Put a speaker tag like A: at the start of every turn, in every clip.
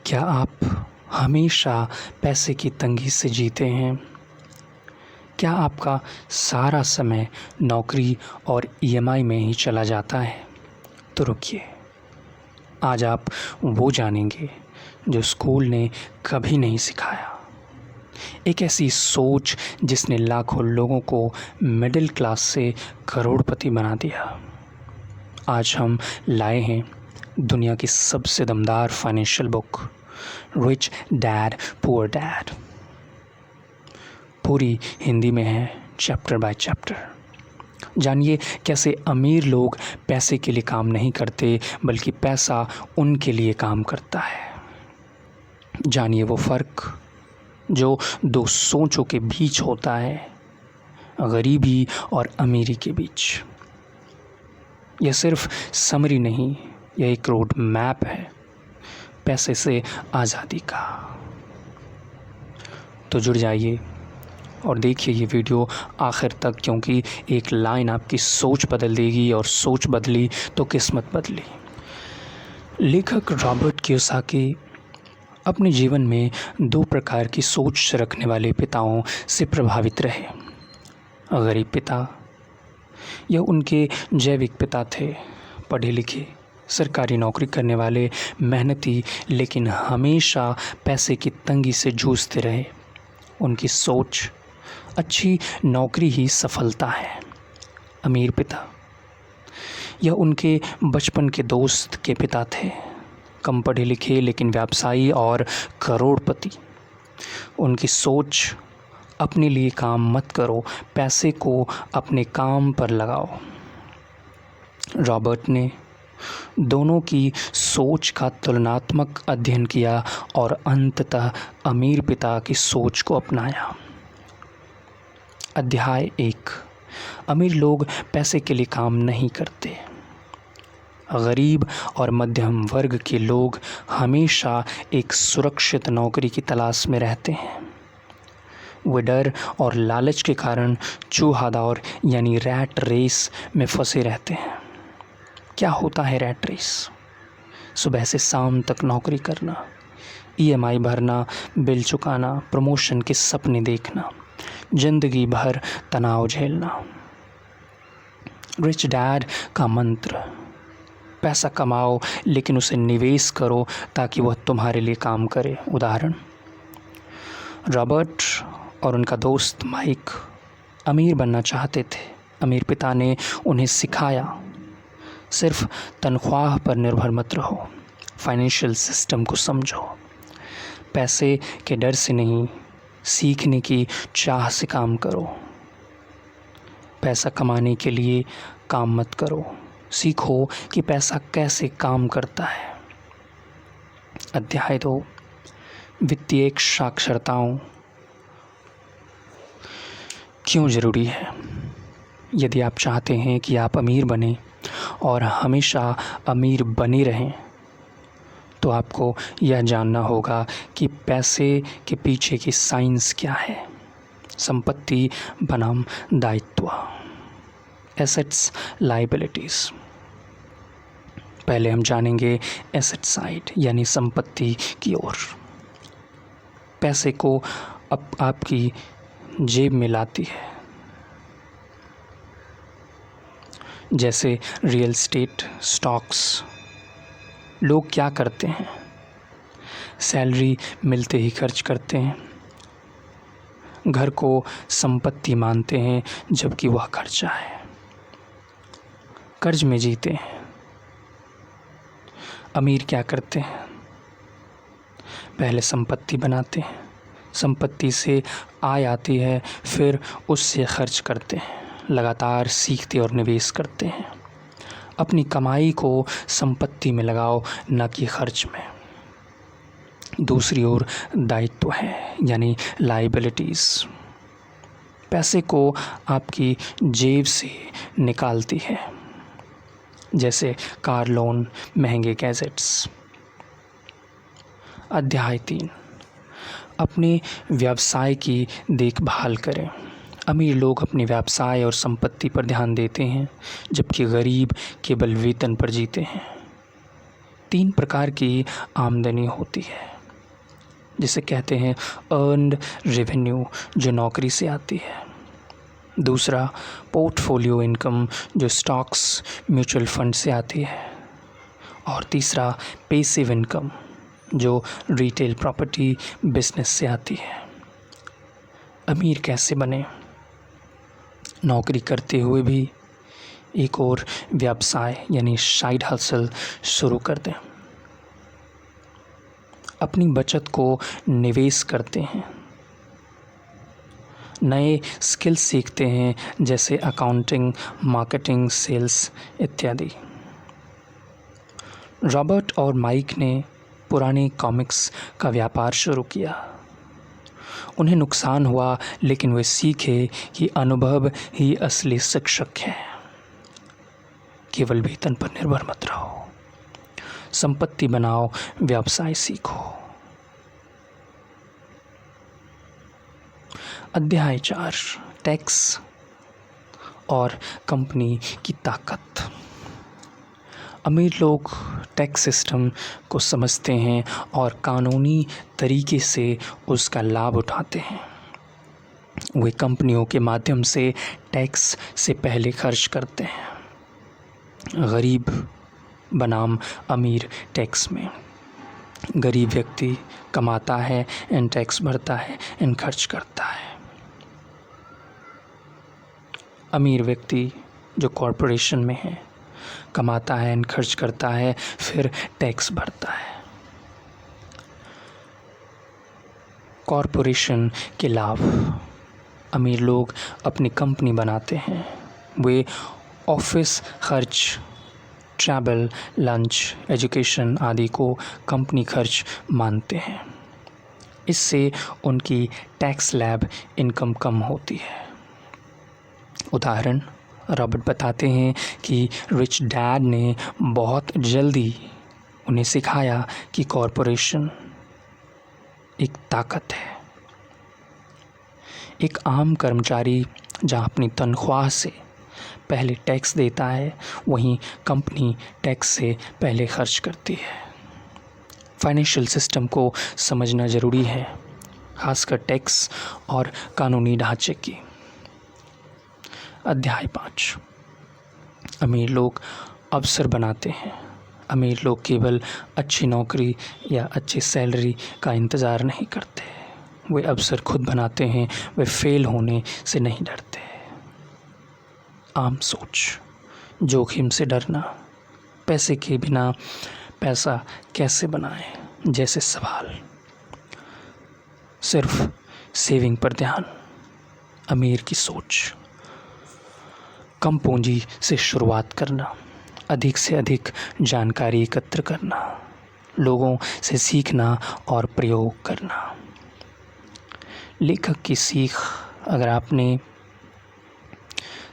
A: क्या आप हमेशा पैसे की तंगी से जीते हैं? क्या आपका सारा समय नौकरी और ईएमआई में ही चला जाता है? तो रुकिए, आज आप वो जानेंगे जो स्कूल ने कभी नहीं सिखाया। एक ऐसी सोच जिसने लाखों लोगों को मिडिल क्लास से करोड़पति बना दिया। आज हम लाए हैं दुनिया की सबसे दमदार financial book, rich dad poor dad. पूरी हिंदी में है, चैप्टर बाय चैप्टर। जानिए कैसे अमीर लोग पैसे के लिए काम नहीं करते, बल्कि पैसा उनके लिए काम करता है। जानिए वो फ़र्क जो दो सोचों के बीच होता है, गरीबी और अमीरी के बीच। यह सिर्फ समरी नहीं, यह एक रोड मैप है पैसे से आज़ादी का। तो जुड़ जाइए और देखिए ये वीडियो आखिर तक, क्योंकि एक लाइन आपकी सोच बदल देगी, और सोच बदली तो किस्मत बदली। लेखक रॉबर्ट कियोसाकी अपने जीवन में दो प्रकार की सोच रखने वाले पिताओं से प्रभावित रहे। गरीब पिता, यह उनके जैविक पिता थे, पढ़े लिखे, सरकारी नौकरी करने वाले, मेहनती, लेकिन हमेशा पैसे की तंगी से जूझते रहे। उनकी सोच, अच्छी नौकरी ही सफलता है। अमीर पिता, यह उनके बचपन के दोस्त के पिता थे, कम पढ़े लिखे लेकिन व्यवसायी और करोड़पति। उनकी सोच, अपने लिए काम मत करो, पैसे को अपने काम पर लगाओ। रॉबर्ट ने दोनों की सोच का तुलनात्मक अध्ययन किया और अंततः अमीर पिता की सोच को अपनाया। अध्याय 1, अमीर लोग पैसे के लिए काम नहीं करते। गरीब और मध्यम वर्ग के लोग हमेशा एक सुरक्षित नौकरी की तलाश में रहते हैं। वे डर और लालच के कारण चूहा दौड़ यानी रैट रेस में फंसे रहते हैं। क्या होता है रैट रेस? सुबह से शाम तक नौकरी करना, ईएमआई भरना, बिल चुकाना, प्रमोशन के सपने देखना, जिंदगी भर तनाव झेलना। रिच डैड का मंत्र, पैसा कमाओ लेकिन उसे निवेश करो ताकि वह तुम्हारे लिए काम करे। उदाहरण, रॉबर्ट और उनका दोस्त माइक अमीर बनना चाहते थे। अमीर पिता ने उन्हें सिखाया, सिर्फ तनख्वाह पर निर्भर मत रहो, फाइनेंशियल सिस्टम को समझो। पैसे के डर से नहीं, सीखने की चाह से काम करो। पैसा कमाने के लिए काम मत करो, सीखो कि पैसा कैसे काम करता है। अध्याय 2, वित्तीय साक्षरताओं क्यों ज़रूरी है। यदि आप चाहते हैं कि आप अमीर बने और हमेशा अमीर बने रहें, तो आपको यह जानना होगा कि पैसे के पीछे की साइंस क्या है। संपत्ति बनाम दायित्व, एसेट्स लायबिलिटीज़। पहले हम जानेंगे एसेट साइड यानी संपत्ति की ओर। पैसे को आपकी जेब में लाती है, जैसे रियल एस्टेट, स्टॉक्स। लोग क्या करते हैं? सैलरी मिलते ही खर्च करते हैं, घर को संपत्ति मानते हैं जबकि वह खर्चा है, कर्ज में जीते हैं। अमीर क्या करते हैं? पहले संपत्ति बनाते हैं, संपत्ति से आय आती है, फिर उससे खर्च करते हैं, लगातार सीखते और निवेश करते हैं। अपनी कमाई को संपत्ति में लगाओ, न कि खर्च में। दूसरी ओर दायित्व है यानी लायबिलिटीज़। पैसे को आपकी जेब से निकालती है, जैसे कार लोन, महंगे गैजेट्स। अध्याय 3, अपने व्यवसाय की देखभाल करें। अमीर लोग अपने व्यवसाय और संपत्ति पर ध्यान देते हैं, जबकि गरीब केवल वेतन पर जीते हैं। 3 प्रकार की आमदनी होती है, जिसे कहते हैं अर्न्ड रेवेन्यू, जो नौकरी से आती है। दूसरा पोर्टफोलियो इनकम, जो स्टॉक्स, म्यूचुअल फंड से आती है। और तीसरा पैसिव इनकम, जो रिटेल प्रॉपर्टी बिजनेस से आती है। अमीर कैसे बने? नौकरी करते हुए भी एक और व्यवसाय यानी साइड हसल शुरू कर दें। अपनी बचत को निवेश करते हैं। नए स्किल सीखते हैं, जैसे अकाउंटिंग, मार्केटिंग, सेल्स इत्यादि। रॉबर्ट और माइक ने पुराने कॉमिक्स का व्यापार शुरू किया। उन्हें नुकसान हुआ, लेकिन वे सीखे कि अनुभव ही असली शिक्षक है। केवल वेतन पर निर्भर मत रहो, संपत्ति बनाओ, व्यवसाय सीखो। अध्याय 4, टैक्स और कंपनी की ताकत। अमीर लोग टैक्स सिस्टम को समझते हैं और कानूनी तरीके से उसका लाभ उठाते हैं। वे कंपनियों के माध्यम से टैक्स से पहले खर्च करते हैं। गरीब बनाम अमीर टैक्स में। गरीब व्यक्ति कमाता है एंड टैक्स भरता है एंड खर्च करता है। अमीर व्यक्ति जो कॉरपोरेशन में है, कमाता है एंड खर्च करता है, फिर टैक्स भरता है। कॉरपोरेशन के लाभ। अमीर लोग अपनी कंपनी बनाते हैं। वे ऑफिस खर्च, ट्रैवल, लंच, एजुकेशन आदि को कंपनी खर्च मानते हैं। इससे उनकी टैक्स स्लैब इनकम कम होती है। उदाहरण, रॉबर्ट बताते हैं कि रिच डैड ने बहुत जल्दी उन्हें सिखाया कि कॉरपोरेशन एक ताकत है। एक आम कर्मचारी जहां अपनी तनख्वाह से पहले टैक्स देता है, वहीं कंपनी टैक्स से पहले खर्च करती है। फाइनेंशियल सिस्टम को समझना ज़रूरी है, खासकर टैक्स और कानूनी ढांचे की। अध्याय 5, अमीर लोग अवसर बनाते हैं। अमीर लोग केवल अच्छी नौकरी या अच्छी सैलरी का इंतज़ार नहीं करते, वे अवसर खुद बनाते हैं। वे फेल होने से नहीं डरते। आम सोच, जोखिम से डरना, पैसे के बिना पैसा कैसे बनाएं जैसे सवाल, सिर्फ सेविंग पर ध्यान। अमीर की सोच, कम पूंजी से शुरुआत करना, अधिक से अधिक जानकारी एकत्र करना, लोगों से सीखना और प्रयोग करना। लेखक की सीख, अगर आपने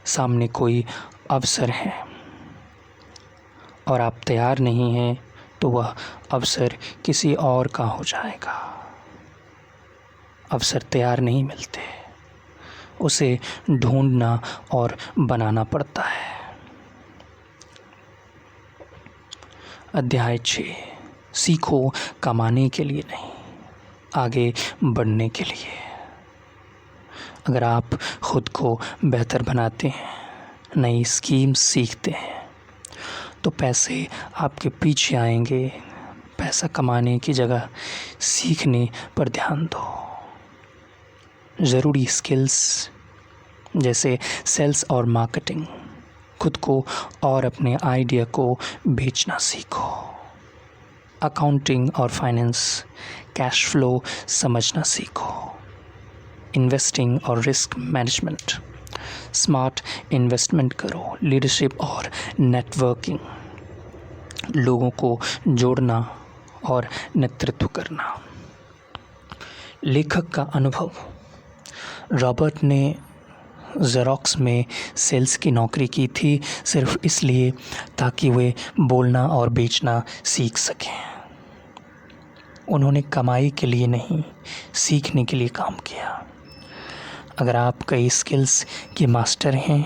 A: सामने कोई अवसर है और आप तैयार नहीं हैं, तो वह अवसर किसी और का हो जाएगा। अवसर तैयार नहीं मिलते, उसे ढूंढना और बनाना पड़ता है। अध्याय 6, सीखो कमाने के लिए नहीं, आगे बढ़ने के लिए। अगर आप खुद को बेहतर बनाते हैं, नई स्कीम सीखते हैं, तो पैसे आपके पीछे आएंगे। पैसा कमाने की जगह सीखने पर ध्यान दो। ज़रूरी स्किल्स जैसे सेल्स और मार्केटिंग, खुद को और अपने आइडिया को बेचना सीखो। अकाउंटिंग और फाइनेंस, कैश फ्लो समझना सीखो। इन्वेस्टिंग और रिस्क मैनेजमेंट, स्मार्ट इन्वेस्टमेंट करो। लीडरशिप और नेटवर्किंग, लोगों को जोड़ना और नेतृत्व करना। लेखक का अनुभव, रॉबर्ट ने ज़ेरॉक्स में सेल्स की नौकरी की थी, सिर्फ इसलिए ताकि वे बोलना और बेचना सीख सकें। उन्होंने कमाई के लिए नहीं, सीखने के लिए काम किया। अगर आप कई स्किल्स के मास्टर हैं,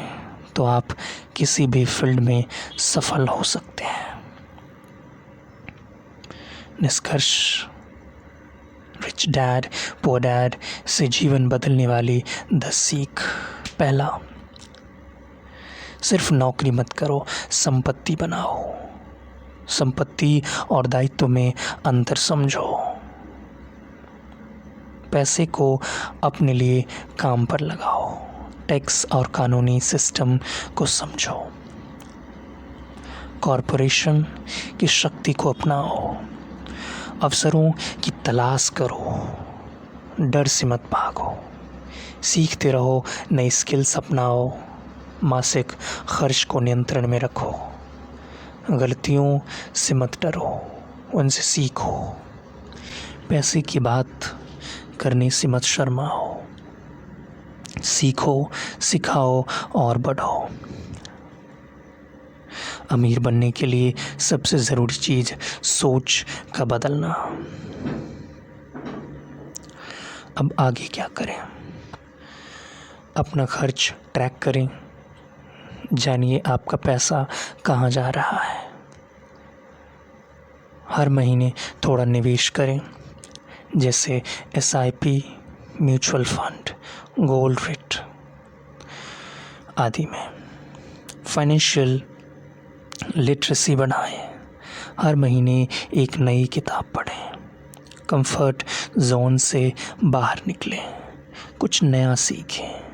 A: तो आप किसी भी फील्ड में सफल हो सकते हैं। निष्कर्ष, rich rich dad poor dad से जीवन बदलने वाली 10 सीख। पहला, सिर्फ नौकरी मत करो, संपत्ति बनाओ। संपत्ति और दायित्व में अंतर समझो। पैसे को अपने लिए काम पर लगाओ। टैक्स और कानूनी सिस्टम को समझो। कॉरपोरेशन की शक्ति को अपनाओ। अवसरों की तलाश करो। डर से मत भागो। सीखते रहो, नई स्किल्स अपनाओ। मासिक खर्च को नियंत्रण में रखो। गलतियों से मत डरो, उनसे सीखो। पैसे की बात करने से मत शर्माओ। सीखो, सिखाओ और बढ़ो। अमीर बनने के लिए सबसे ज़रूरी चीज़ सोच का बदलना। अब आगे क्या करें? अपना खर्च ट्रैक करें। जानिए आपका पैसा कहाँ जा रहा है। हर महीने थोड़ा निवेश करें, जैसे SIP, mutual fund, gold rate आदि में। फाइनेंशियल लिटरेसी बढ़ाएं। हर महीने एक नई किताब पढ़ें। कंफर्ट जोन से बाहर निकलें, कुछ नया सीखें।